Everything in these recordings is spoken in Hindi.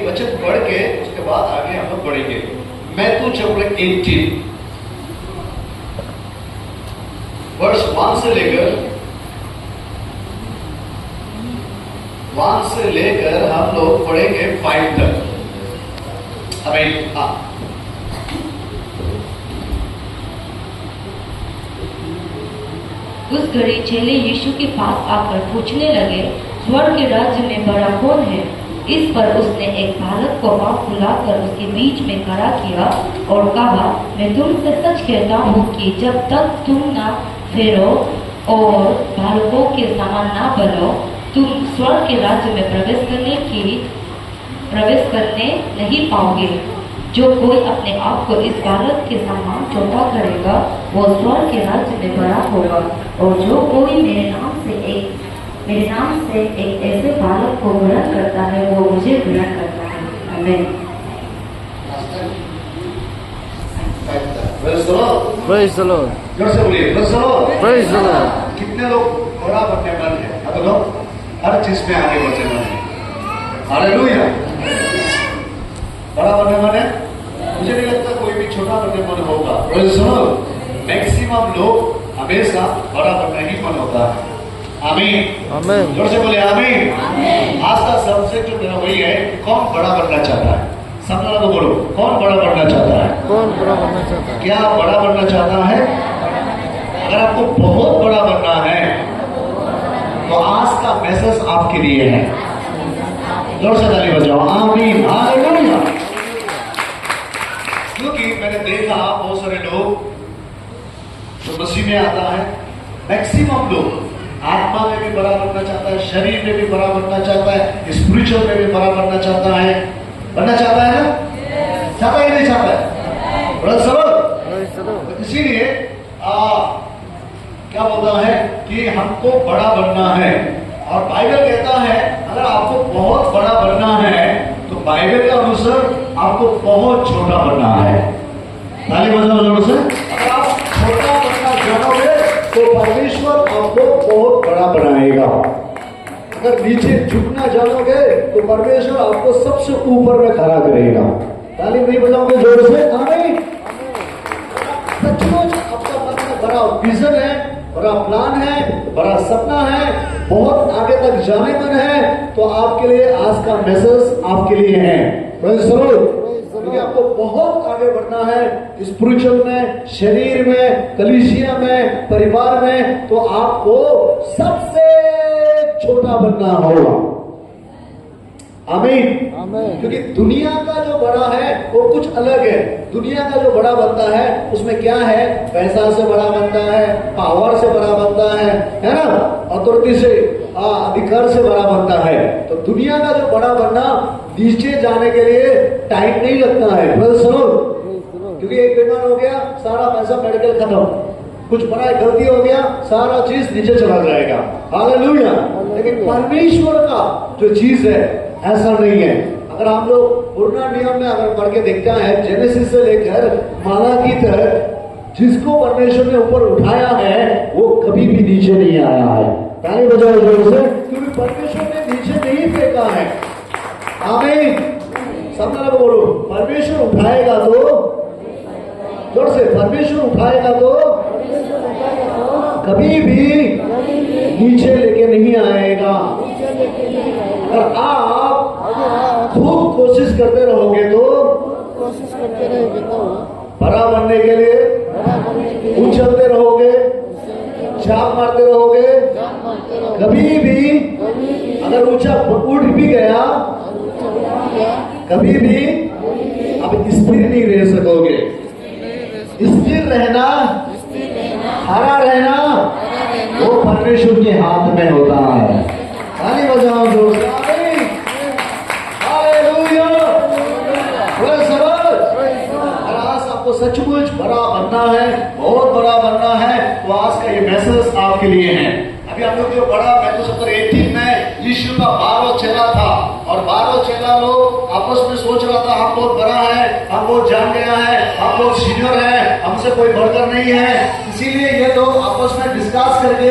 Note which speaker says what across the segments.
Speaker 1: एक वचन पढ़ के उसके बाद आगे हम लोग पढ़ेंगे। मैथ्यू चैप्टर 18 वर्ष 1 से लेकर हम लोग पढ़ेंगे 5 तक। आमीन। हाँ,
Speaker 2: उस घड़ी चेले यीशु के पास आकर पूछने लगे, स्वर्ग के राज्य में बड़ा कौन है? इस पर उसने एक बालक को हाथ फुलाकर उसके बीच में खड़ा किया और कहा, मैं तुमसे सच कहता हूँ कि जब तक तुम ना फेरो और बालकों के समान ना बनो, तुम स्वर्ग के राज्य में प्रवेश करने नहीं पाओगे। जो कोई अपने आप को इस बालक के समान छोटा करेगा, वो स्वर्ग के राज्य में बड़ा होगा। और जो कोई मेरे नाम से एक ऐसे बालक को ग्रहण करता है, वो मुझे ग्रहण करता है। आमीन।
Speaker 3: Praise the Lord.
Speaker 1: जोर से बोलिए praise the Lord.
Speaker 3: Praise the Lord.
Speaker 1: कितने लोग बड़ा बनने वाले हैं? अब लोग हर चीज में आगे बढ़ने वाले हैं। हालेलुया। बड़ा बनने वाले, मुझे नहीं लगता कोई भी छोटा बनने मन होगा। Praise the Lord. मैक्सिमम लोग हमेशा बड़ा बनने ही मन होता है। आमीन।
Speaker 3: Amen.
Speaker 1: जोर से बोले आमीन। आज का सब्जेक्ट जो मेरा वही है कि कौन बड़ा बनना चाहता है? सब लोगों को बोलो, कौन बड़ा बनना चाहता है?
Speaker 3: कौन बड़ा बनना चाहता है?
Speaker 1: क्या बड़ा बनना चाहता है? अगर आपको बहुत बड़ा बनना है तो आज का मैसेज आपके लिए है। जोर से ताली बजाओ। आमीन। हालेलुया। क्योंकि मैंने देखा बहुत सारे लोग जो मसीह में आता है, मैक्सिमम लोग आत्मा में भी बड़ा बनना चाहता है, शरीर में भी बड़ा बनना चाहता है, स्पिरिचुअल में भी बड़ा बनना चाहता है। बनना चाहता है ना? चाहता है नहीं चाहता है? बड़ा सरल। इसीलिए क्या बोलता है कि हमको बड़ा बनना है। और बाइबल कहता है अगर आपको बहुत बड़ा बनना है तो बाइबल का अनुसार आपको बहुत छोटा बनना है। ताली बजाओ जोर से। अगर आप छोटा बनना जानोगे तो परमेश्वर आपको बहुत बड़ा बनाएगा। अगर नीचे झुकना जानोगे तो परमेश्वर आपको सबसे ऊपर में खड़ा करेगा। ताली नहीं बजाओगे जोर से? आमीन। सचमुच आपका मन में बड़ा विजन है, बड़ा प्लान है, बड़ा सपना है, बहुत आगे तक जाने मन है, तो आपके लिए आज का मैसेज आपके लिए है। क्योंकि आपको बहुत आगे बढ़ना है स्पिरिचुअल में, शरीर में, कलीसिया में, परिवार में, तो आपको सबसे छोटा बनना होगा। आमीन। क्योंकि दुनिया का जो बड़ा है वो कुछ अलग है। दुनिया का जो बड़ा बनता है उसमें क्या है? पैसा से बड़ा बनता है, पावर से बड़ा बनता है ना, अथॉरिटी से, अधिकार से बड़ा बनता है। तो दुनिया का जो बड़ा बनना, नीचे जाने के लिए टाइम नहीं लगता है। क्योंकि एक बीमार हो गया, सारा पैसा मेडिकल खत्म, कुछ बड़ा गलती हो गया, सारा चीज नीचे चला जाएगा। हालेलुया। लेकिन परमेश्वर का जो चीज है ऐसा नहीं है। अगर हम लोग पुराना नियम में अगर पढ़ के देखते हैं, जेनेसिस से लेकर मालाकी तक, जिसको परमेश्वर ने ऊपर उठाया है वो कभी भी नीचे नहीं आया है। ताली बजाओ जोर से। क्योंकि परमेश्वर ने नीचे नहीं फेंका है। आमीन। सब लोग बोलो, परमेश्वर उठाएगा तो, जोर से, परमेश्वर उठाएगा तो कभी भी नीचे लेके नहीं आएगा। और आप खूब कोशिश करते रहोगे तो बड़ा बनने के लिए उछलते रहोगे, छाप मारते रहोगे, कभी भी अगर ऊंचा उठ भी गया, कभी भी अब स्थिर नहीं रह सकोगे। स्थिर रहना, खड़ा रहना, वो परमेश्वर के हाथ में होता है। ताली बजाओ जोर से। आमीन। हालेलुया। Praise the Lord. आज आपको सचमुच बड़ा बनना है, बहुत बड़ा बनना है, तो आज का ये मैसेज आपके लिए है। अभी हम लोग जो पढ़ा मैथ्यू चैप्टर 18 में यीशु का 12 चेला था और 12 चेला लोग आपस में सोच रहा था हम बहुत बड़ा है, हम बहुत जान गया है, हम बहुत सीनियर है, हमसे कोई बढ़कर नहीं है। इसीलिए ये लोग आपस में डिस्कस करके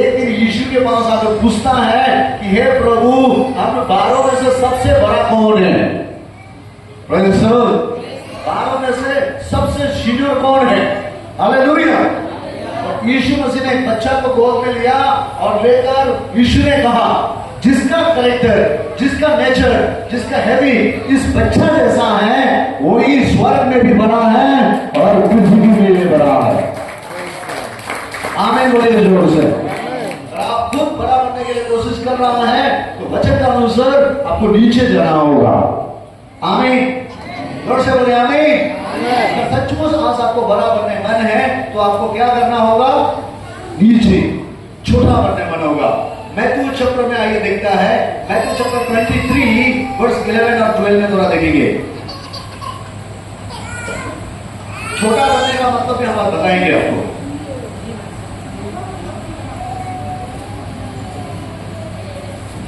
Speaker 1: एक दिन यीशु के पास आकर पूछता है कि हे प्रभु, हम 12 में से सबसे बड़ा कौन है? सीनियर कौन है? हालेलुया। यीशु मसीह ने एक बच्चा को गोद में लिया और लेकर यीशु ने कहा जिसका कैरेक्टर, जिसका नेचर, जिसका हैवी इस बच्चा जैसा है वही स्वर्ग में भी बना है और पृथ्वी में भी बना है। आमीन बोलिए जोर से। आप खुद बड़ा बनने के लिए कोशिश कर रहा है तो वचन का अनुसार आपको नीचे जाना होगा। आमीन जोर से बोले आमीन। अगर सचमुच आज आपको बड़ा बनने मन है तो आपको क्या करना होगा? नीचे छोटा बनने मन होगा। मैथ्यू चैप्टर में आइए देखता है, मैथ्यू चैप्टर 23 वर्स 11 और 12 में थोड़ा देखेंगे। छोटा बनने का मतलब भी हम आप बताएंगे आपको।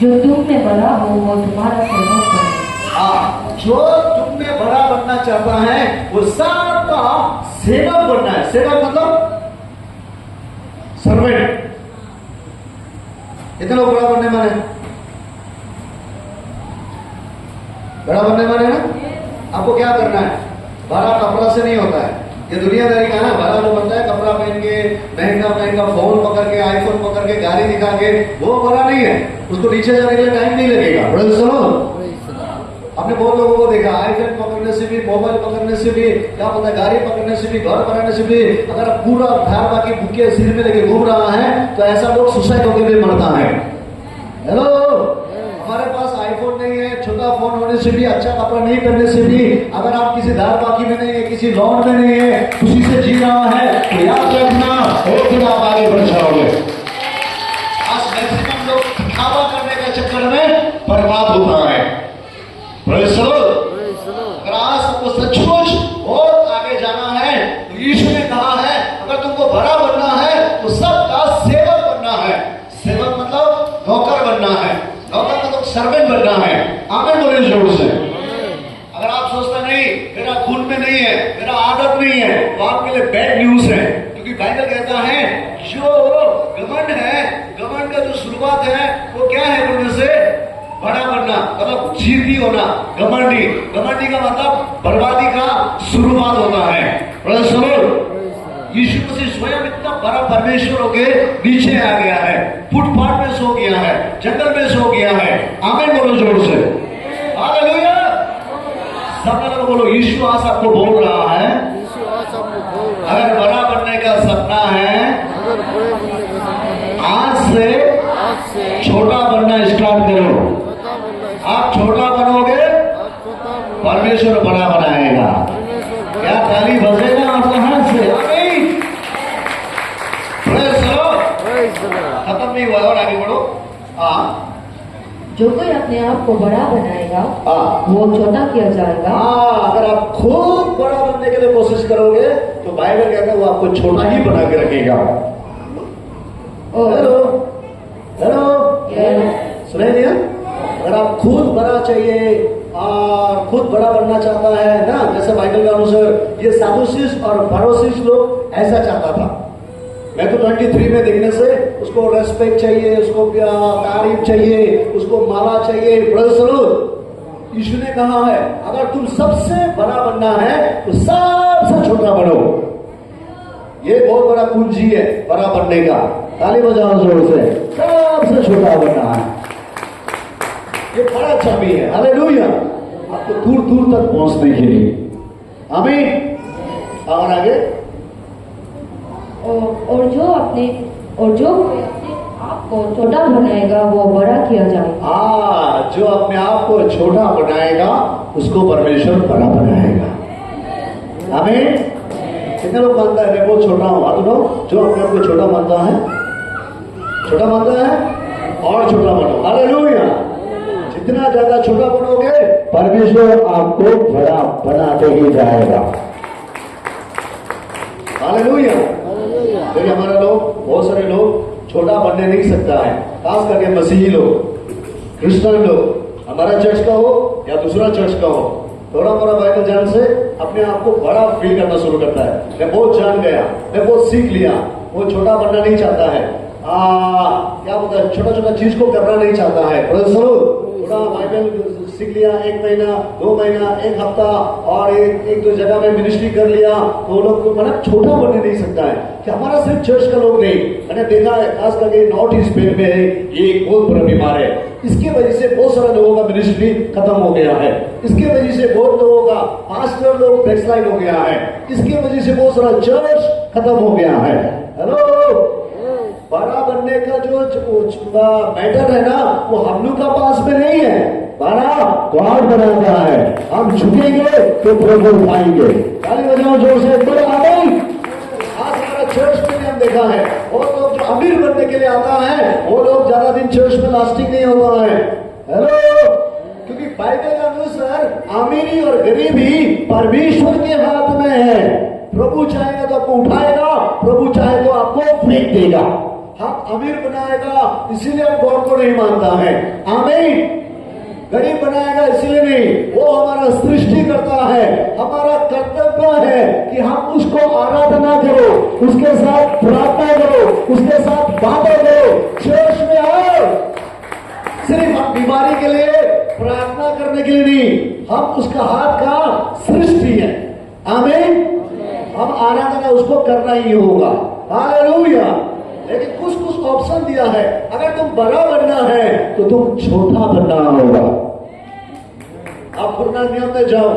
Speaker 2: जो तुम में बड़ा हो वो तुम्हारा सेवक बने।
Speaker 1: जो तुम में बड़ा बनना चाहता है वो सबका सेवक बनना है। सेवक मतलब सर्वेंट। इतने लोग बड़ा बनने माने, बड़ा बनने माने ना। आपको क्या करना है? बड़ा कपड़ा से नहीं होता है, ये दुनियादारी का ना। बड़ा जो बनता है कपड़ा पहन के, महंगा फोन पकड़ के, आईफोन पकड़ के, गाड़ी दिखा के, वो बड़ा नहीं है। उसको नीचे जाने के लिए टाइम नहीं लगेगा। बड़ा सुनो, आपने बहुत लोगों को देखा आईफोन पकड़ने से भी, मोबाइल पकड़ने से भी, क्या बोलता है, गाड़ी पकड़ने से भी, घर बनाने से भी, अगर पूरा धार बाकी भूखे सिर में लेके घूम रहा है तो ऐसा लोग सुसाइड होकर भी मरता है। हेलो, हमारे पास आईफोन नहीं है, छोटा फोन होने से भी, अच्छा कपड़ा नहीं पहनने से भी, अगर आप किसी धार बाकी में नहीं है, किसी लॉन में नहीं है, खुशी से जी रहा है तो याद रखना एक दिन आप आगे बढ़ जाओगे। आज मैक्सिमम लोग दिखावा करने के चक्कर में बर्बाद होता है। अगर आज सबको सचमुच बहुत आगे जाना है तो यीशु ने कहा है अगर तुमको बड़ा बनना है तो सबका सेवक बनना है। सेवक मतलब नौकर बनना है, नौकर मतलब सर्वेंट बनना है। आमीन बोलिए जोर से। अगर आप सोचते नहीं मेरा खून में नहीं है, मेरा आदत नहीं है, तो आपके लिए बैड न्यूज है। क्योंकि बाइबल कहता है जो घमंड है, घमंड का जो शुरुआत है वो क्या है? बोलने से बड़ा बनना मतलब जीती होना। घमंडी, घमंडी का मतलब बर्बादी का शुरुआत होता है। यीशु मसीह स्वयं इतना बड़ा परमेश्वर होके नीचे आ गया है, फुटपाथ में सो गया है, जंगल में सो गया है। आमीन बोलो जोर से। हालेलुया। सब लोग बोलो यीशु आज आपको बोल रहा है अगर बड़ा बनने का सपना है आज से छोटा बनना स्टार्ट करो। आप छोटा बनोगे परमेश्वर बड़ा बनाएगा। क्या ताली बजेगा आपके हाथ से? खत्म नहीं हुआ और आगे बढ़ो।
Speaker 2: जो कोई अपने आप को बड़ा बनाएगा वो छोटा किया जाएगा।
Speaker 1: अगर आप खूब बड़ा बनने के लिए कोशिश करोगे तो बाइबल कहता है वो आपको छोटा ही बना के रखेगा। हेलो हेलो, सुनाई दिया? अगर आप खुद बड़ा चाहिए और खुद बड़ा बनना चाहता है ना, जैसे बाइबल के अनुसार ये सादुसिस और फरोसिस लोग ऐसा चाहता था। मैं तो 23 में देखने से उसको रेस्पेक्ट चाहिए, उसको तारीफ चाहिए, उसको माला चाहिए। यीशु ने कहा है अगर तुम सबसे बड़ा बनना है तो सबसे छोटा बनो। ये बहुत बड़ा कुंजी है बड़ा बनने का। ताली बजाओ जोर से। सबसे छोटा बनना है, ये बड़ा चाबी है। हालेलुया। आपको दूर दूर तक पहुंचने के लिए। आमीन। और आगे
Speaker 2: और जो अपने आप को छोटा बनाएगा वो बड़ा किया जाएगा।
Speaker 1: जो अपने आप को छोटा बनाएगा उसको परमेश्वर बड़ा बनाएगा। आमीन। कितने लोग मानता है मैं बहुत छोटा हूं? हाथ उठाओ। जो अपने आप को छोटा मानता है, छोटा मानता है और छोटा बनो। हालेलुया। जितना ज्यादा छोटा बनोगे परमेश्वर आपको बड़ा बनाते ही जाएगा। हालेलुया। देखिए हमारे लोग, बहुत सारे लोग छोटा बनने नहीं सकता है, खास करके मसीही लोग, क्रिश्चियन लोग। हमारा चर्च का हो या दूसरा चर्च का हो, थोड़ा मोड़ा बाइबल जान से अपने आप को बड़ा फील करना शुरू करता है। मैं बहुत जान गया, मैं बहुत सीख लिया। वो छोटा बनना नहीं चाहता है। क्या बोलता है, छोटा छोटा चीज को करना नहीं चाहता है। थोड़ा बाइबल सीख लिया, 1 महीना 2 महीना 1 हफ्ता और एक दो जगह में मिनिस्ट्री कर लिया तो वो लोग को मतलब छोटा बनने नहीं सकता है कि हमारा सिर्फ चर्च का लोग नहीं। मैंने देखा है खास करके नॉर्थ ईस्ट में है ये एक बहुत बड़ा बीमार है। इसके वजह से बहुत सारे लोगों का मिनिस्ट्री खत्म हो गया है। इसके वजह से बहुत लोगों का पास्टर लोग बैकस्लाइड हो गया है। इसके वजह से बहुत सारा चर्च खत्म हो गया है। हेलो, बड़ा बनने का जो मैटर है ना वो हम लोग का पास में नहीं है, बड़ा गॉड बनाता है। हम झुकेंगे तो प्रभु उठाएंगे। ताली बजाओ जोर से, बड़ा आमीन। आज हमारा चर्च में हम देखा है वो लोग जो अमीर बनने के लिए आता है वो लोग ज्यादा दिन चर्च में लास्टिंग नहीं होता है। हेलो, क्योंकि बाइबल के अनुसार अमीरी और गरीबी परमेश्वर के हाथ में है। प्रभु चाहेगा तो आपको उठाएगा, प्रभु चाहे तो आपको फेंक देगा। हम अमीर बनाएगा इसीलिए हम गॉड को नहीं मानता है, आमीन। गरीब बनाएगा इसीलिए नहीं, वो हमारा सृष्टि करता है। हमारा कर्तव्य है कि हम उसको आराधना करो, उसके साथ प्रार्थना करो, उसके साथ बातें करो। चर्च में आओ सिर्फ हम बीमारी के लिए प्रार्थना करने के लिए नहीं, हम उसका हाथ का सृष्टि है, आमीन। हम आराधना उसको करना ही होगा, हालेलुया। लेकिन कुछ ऑप्शन दिया है, अगर तुम बड़ा बनना है तो तुम छोटा बनना होगा। आप पुराना नियम में जाओ,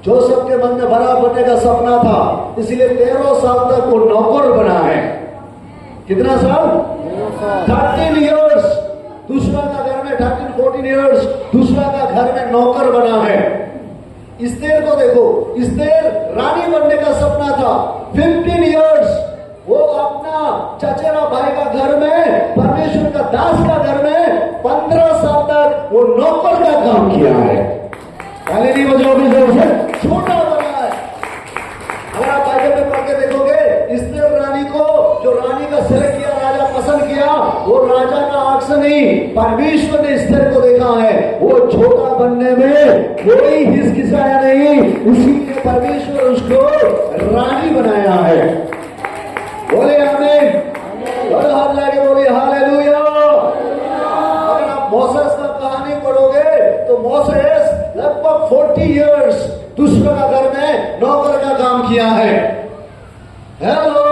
Speaker 1: जोसेफ के मन में बड़ा बनने का सपना था, इसलिए 13 साल तक वो नौकर बना है। कितना साल? 13 ईयर्स। दूसरा का घर में 13-14 ईयर्स दूसरा का घर में नौकर बना है। इस्तेर को देखो, इस्तेर रानी बनने का सपना था, 15 ईयर्स वो अपना चचेरा भाई का घर में, परमेश्वर का दास का घर में 15 साल तक वो नौकर का काम किया है। पहले नहीं बजाओगे जोर से, छोटा बना है। अगर आप बाइबल में पढ़ के देखोगे, इस्तेर रानी को जो रानी का सिलेक्ट किया, राजा पसंद किया, वो राजा का आंख से नहीं, परमेश्वर ने इस्तेर को देखा है। वो छोटा बनने में कोई हिचकिचाया नहीं, इसीलिए परमेश्वर उसको रानी बनाया है। बोले आमीन, और हाथ लाके बोले हालेलुया। अगर आप मोसेस का कहानी पढ़ोगे तो मोसेस लगभग 40 इयर्स दूसरों का घर में नौकर का काम किया है। हेलो,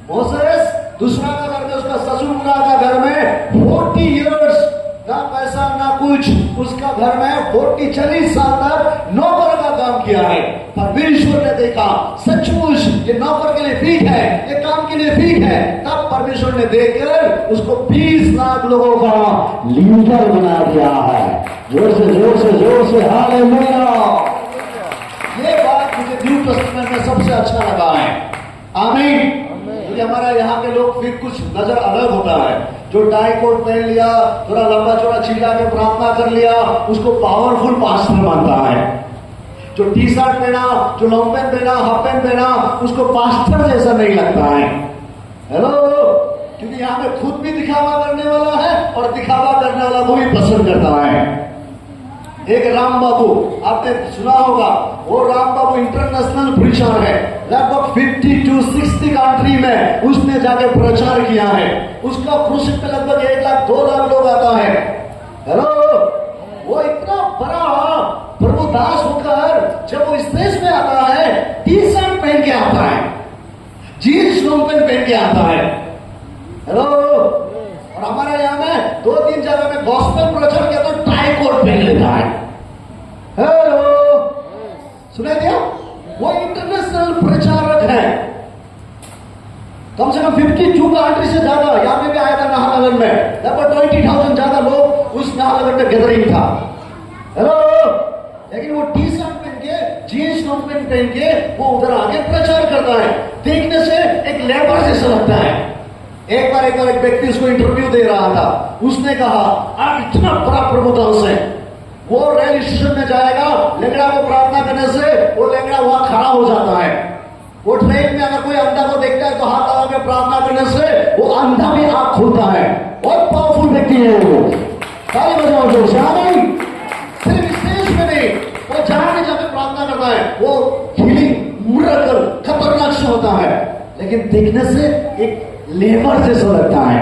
Speaker 1: मोसेस दूसरा का घर में, उसका ससुर का घर में 40 इयर्स, ना पैसा ना कुछ, उसका घर में 40 साल तक नौकर का काम किया है। परमेश्वर ने देखा सचमुच ये नौकर के लिए ठीक है, ये काम के लिए ठीक है, तब परमेश्वर ने देखकर उसको 20 लाख लोगों का लीडर बना दिया है। जोर से जोर से जोर से हालेलुया। ये बात मुझे न्यू टेस्टामेंट में सबसे अच्छा लगा है, आमीन। क्योंकि हमारा यहाँ के लोग फिर कुछ नजर अलग होता है। जो टाई कोट पहन लिया, थोड़ा लंबा चौड़ा चिल्ला के प्रार्थना कर लिया, उसको पावरफुल पास्टर मानता है। जो टी शर्ट पहना, जो लॉन्ग पैंट पहना, हाफ पैंट पहना, उसको पास्टर जैसा नहीं लगता है। हेलो, क्योंकि यहाँ पे खुद भी दिखावा करने वाला है और दिखावा करने वाला को भी पसंद करता है। एक राम बाबू आपने सुना होगा, वो राम बाबू इंटरनेशनल प्रीचर है। लगभग 50 to 60 कंट्री में उसने जाके प्रचार किया है। उसका क्रूसिड पे लगभग 1 लाख 2 लाख लोग आता है। हेलो, वो इतना बड़ा प्रभुदास होकर जब वो स्टेज में आता है, टी शर्ट पहन के आता है, जीन्स लॉन्ग पैंट पहन के आता है। हेलो, और हमारे यहाँ में 2-3 जगह में गॉस्पेल प्रचार किया तो टाई कोट पहन लेता है। हेलो, सुना दिया? वो इंटरनेशनल प्रचारक है। कम से कम 52 कंट्री से ज्यादा यहाँ पे भी आया था नाहरलगुन में। लगभग 20,000 ज्यादा लोग उस नाहरलगुन में गैदरिंग था। हेलो, लेकिन वो टी शर्ट पहन के, जीन्स लॉन्ग पैंट पहन के वो उधर आगे प्रचार करता है। देखने से एक लेबर जैसा लगता है। एक बार एक व्यक्ति उसको इंटरव्यू दे रहा था, उसने कहा आप इतना बड़ा प्रभुदास है, वो रेल स्टेशन में जाएगा, लेंगड़ा को प्रार्थना करने से वो लेंगड़ा वहां खड़ा हो जाता है। वो ट्रेन में अगर कोई अंधा को देखता है तो हाथ लगा के प्रार्थना करने से वो अंधा भी आंख खुलता है। बहुत पावरफुल व्यक्ति है वो। ताली बजाओ जोर से, आमीन। सिर्फ स्टेज में नहीं, वो जहां भी जाकर प्रार्थना करता है, वो हीलिंग मिरेकल खतरनाक से होता है, लेकिन देखने से एक लेबर जैसा लगता है।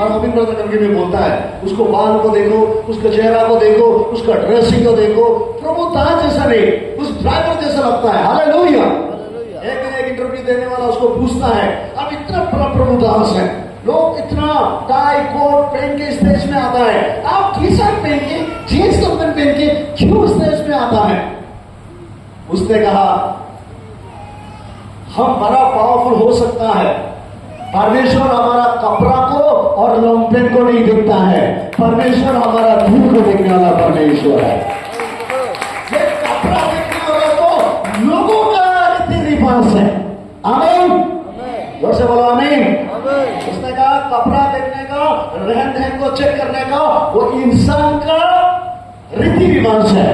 Speaker 1: हमारा अमीन ब्रदर करके भी बोलता है, उसको बाल को देखो, उसके चेहरा को देखो, उसका ड्रेसिंग को देखो, प्रभु दास जैसा नहीं, उस ड्राइवर जैसा लगता है। हालेलुया। एक दिन एक इंटरव्यू देने वाला उसको पूछता है, अब इतना बड़ा प्रभु दास है, लोग इतना टाई कोट पहन के स्टेज में आता है, आप टी शर्ट पहन के जींस पहन के क्यों स्टेज में आता है? उसने कहा, हम बड़ा पावरफुल हो सकता है, परमेश्वर हमारा कपड़ा को और लंपेन को नहीं देखता है, परमेश्वर हमारा दिल को देखने वाला परमेश्वर है। ये कपड़ा देखने वाला तो लोगों का रीति रिवाज है। आमीन, जोर से बोलो आमीन। उसने कहा कपड़ा देखने का, रहन सहन को चेक करने का वो इंसान का रीति रिवाज है,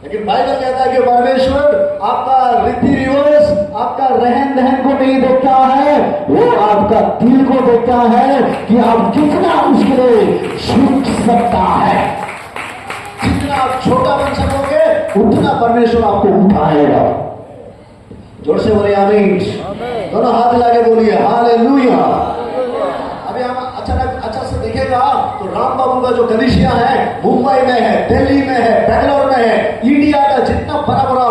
Speaker 1: लेकिन बाइबल कहता है कि परमेश्वर आपका रीति रिवाज, आपका रहन सहन को नहीं देखता है, वो आपका दिल को देखता है कि आप कितना उसके लिए झुक सकता है। जितना आप छोटा बन सकोगे उतना परमेश्वर आपको उठाएगा। जोर से बोलिए आमीन। दोनों हाथ लाके बोलिए हालेलुया। अभी हम अचानक अच्छा से देखेगा तो राम बाबू का जो कलीसिया है मुंबई में है, दिल्ली में है, बेंगलोर में है, इंडिया का जितना बड़ा बड़ा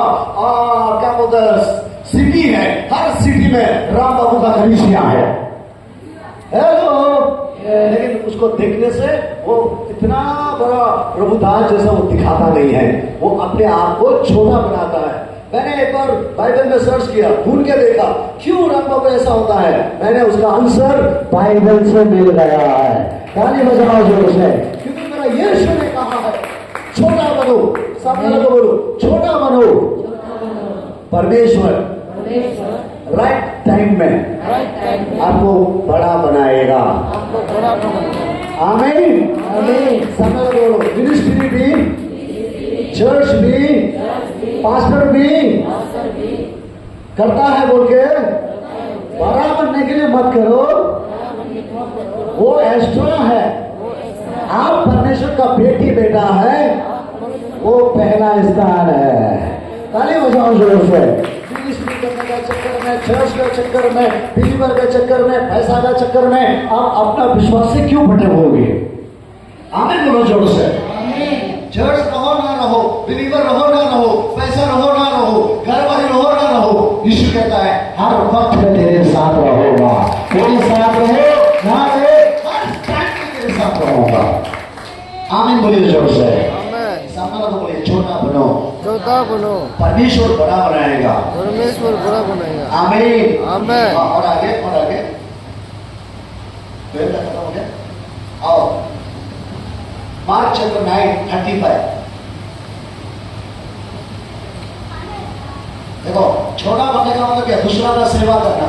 Speaker 1: क्या बोलते हैं सिटी है, हर सिटी में राम बाबू का कलीसिया है। हेलो, लेकिन उसको देखने से वो इतना बड़ा प्रभुदास जैसा वो दिखाता नहीं है, वो अपने आप को छोटा बनाता है। मैंने एक बार बाइबल में सर्च किया, ढूंढ के देखा क्यों राम बाबू ऐसा होता है, मैंने उसका आंसर बाइबल से मिल गया है। ताली बजाओ जोर से, क्योंकि मेरा यीशु ने कहा है छोटा बनो, सामने लोगों बोलो छोटा बनो, परमेश्वर राइट टाइम में आपको बड़ा बनाएगा। आमीन। सामने लोगों बोलो मिनिस्ट्री भी, चर्च भी, पास्टर भी करता है बोल के बड़ा बनने के लिए मत करो, वो एक्स्ट्रा है। आप परमेश्वर का बेटी बेटा है, वो पहला स्थान है। ताली बजाओ जोर से। मिनिस्ट्री करने के चक्कर में, चर्च के चक्कर में, बिलीवर के चक्कर में, पैसा के चक्कर में आप अपना विश्वास से क्यों भटकोगे? आमीन बोलो जोर से। चर्च रहो ना रहो, बिलीवर रहो ना रहो, पैसा रहो ना रहो, घर वाली रहो ना रहो, यीशु कहता है हर वक्त में तेरे साथ रहूंगा। कोई साथ रहे ना रहे, हर टाइम में तेरे साथ रहूंगा। आमीन बोलिए जोर से। सामने वालों को बोलिए छोटा बनो,
Speaker 3: छोटा बनो,
Speaker 1: परमेश्वर बड़ा बनाएगा,
Speaker 3: परमेश्वर बड़ा बनाएगा।
Speaker 1: आमीन।
Speaker 3: आमीन।
Speaker 1: और आगे और आगे खत्म हो गया। आओ मार्क चैप्टर 9:35 देखो, छोटा बनने का मतलब क्या? दूसरा का सेवा करना।